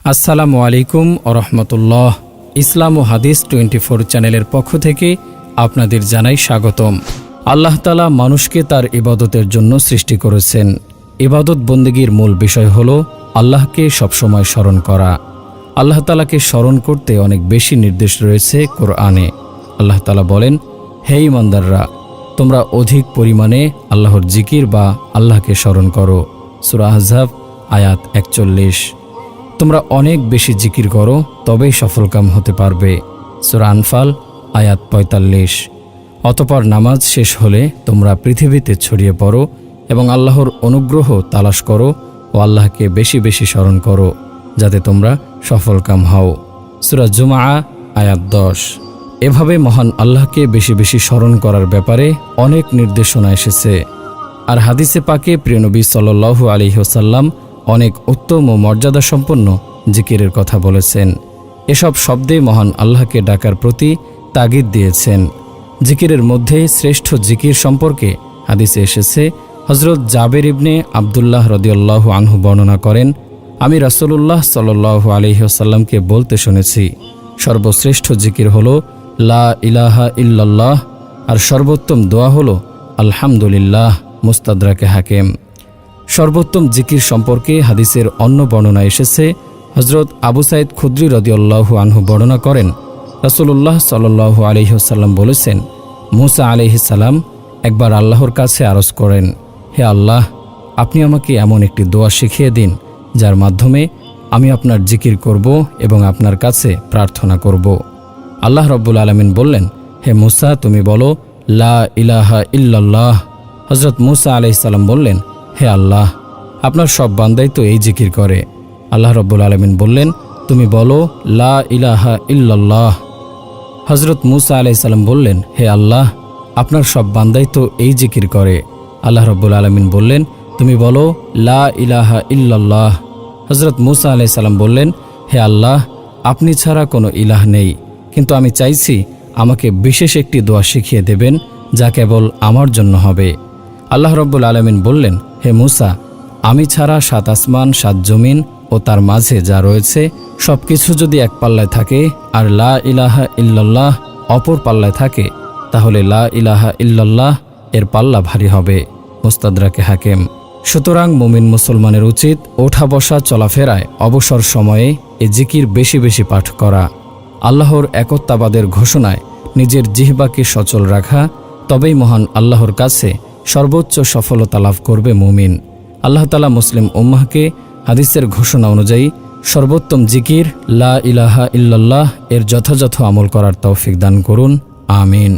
আসসালামু আলাইকুম ওরহমতুল্লাহ। ইসলাম ও হাদিস 24 চ্যানেলের পক্ষ থেকে আপনাদের জানাই স্বাগতম। আল্লাহ তাআলা মানুষকে তার ইবাদতের জন্য সৃষ্টি করেছেন। ইবাদত বন্দেগীর মূল বিষয় হল আল্লাহকে সবসময় স্মরণ করা। আল্লাহ তাআলাকে স্মরণ করতে অনেক বেশি নির্দেশ রয়েছে কোরআনে। আল্লাহ তাআলা বলেন, হে ঈমানদাররা, তোমরা অধিক পরিমাণে আল্লাহর জিকির বা আল্লাহকে স্মরণ করো। সূরা আহজাব আয়াত 41। তোমরা অনেক বেশি জিকির করো, তবেই সফলকাম হতে পারবে। সূরা আনফাল আয়াত 45। অতঃপর নামাজ শেষ হলে তোমরা পৃথিবীতে ছড়িয়ে পড়ো এবং আল্লাহর অনুগ্রহ তালাশ করো ও আল্লাহকে বেশি বেশি স্মরণ করো, যাতে তোমরা সফলকাম হও। সূরা জুমআ আয়াত 10। এভাবে মহান আল্লাহকে বেশি বেশি স্মরণ করার ব্যাপারে অনেক নির্দেশনা এসেছে। আর হাদিসে পাকে প্রিয় নবী সাল্লাল্লাহু আলাইহি ওয়াসাল্লাম অনেক উত্তম ও মর্যাদা সম্পন্ন জিকিরের কথা বলেছেন। এসব শব্দে মহান আল্লাহকে ডাকার প্রতি তাগিদ দিয়েছেন। জিকিরের মধ্যে শ্রেষ্ঠ জিকির সম্পর্কে হাদিসে এসেছে, হযরত জাবের ইবনে আবদুল্লাহ রাদিয়াল্লাহু আনহু বর্ণনা করেন, আমি রাসূলুল্লাহ সাল্লাল্লাহু আলাইহি ওয়াসাল্লামকে বলতে শুনেছি, সর্বশ্রেষ্ঠ জিকির হলো লা ইলাহা ইল্লাল্লাহ, আর সর্বোত্তম দোয়া হলো আলহামদুলিল্লাহ। মুস্তাদরাকে হাকিম। সর্বোত্তম জিকির সম্পর্কে হাদিসের অন্য বর্ণনা এসেছে, হযরত আবু সাঈদ খুদরি রাদিয়াল্লাহু আনহু বর্ণনা করেন, রাসূলুল্লাহ সাল্লাল্লাহু আলাইহি ওয়াসাল্লাম বলেছেন, মূসা আলাইহিস সালাম একবার আল্লাহর কাছে আরজ করেন, হে আল্লাহ, আপনি আমাকে এমন একটি দোয়া শিখিয়ে দিন যার মাধ্যমে আমি আপনার জিকির করব এবং আপনার কাছে প্রার্থনা করব। আল্লাহ রাব্বুল আলামিন বললেন, হে মূসা, তুমি বলো লা ইলাহা ইল্লাল্লাহ। হযরত মূসা আলাইহিস সালাম বললেন, হে আল্লাহ, আপনার সব বান্দাই তো এই জিকির করে। আল্লাহ রাব্বুল আলামিন বললেন, তুমি বলো লা ইলাহা ইল্লাল্লাহ। হযরত মূসা আলাইহিস সালাম বললেন, হে আল্লাহ, আপনার সব বান্দাই তো এই জিকির করে। আল্লাহ রাব্বুল আলামিন বললেন, তুমি বলো লা ইলাহা ইল্লাল্লাহ। হযরত মূসা আলাইহিস সালাম বললেন, হে আল্লাহ, আপনি ছাড়া কোনো ইলাহ নেই, কিন্তু আমি চাইছি আমাকে বিশেষ একটি দোয়া শিখিয়ে দেবেন যা কেবল আমার জন্য হবে। আল্লাহ রাব্বুল আলামিন বললেন, হে মূসা, আমি ছাড়া 7 আসমান 7 জমিন ও তার মাঝে যা রয়েছে সব কিছু যদি এক পাল্লায় থাকে আর লা ইলাহা ইল্লাল্লাহ অপর পাল্লায় থাকে, তাহলে লা ইলাহা ইল্লাল্লাহ এর পাল্লা ভারী হবে। মুস্তাদরাকে হাকিম। সুতরাং মুমিন মুসলমানের উচিত ওঠা বসা চলাফেরায় অবসর সময়ে এ জিকির বেশি বেশি পাঠ করা। আল্লাহর একত্বাবাদের ঘোষণায় নিজের জিহ্বাকে সচল রাখা, তবেই মহান আল্লাহর কাছে সর্বোচ্চ সফলতা লাভ করবে মুমিন। আল্লাহ তাআলা মুসলিম উম্মাহকে হাদিসের ঘোষণা অনুযায়ী সর্বোত্তম জিকির লা ইলাহা ইল্লাল্লাহ এর যথাযথ আমল করার তৌফিক দান করুন। আমিন।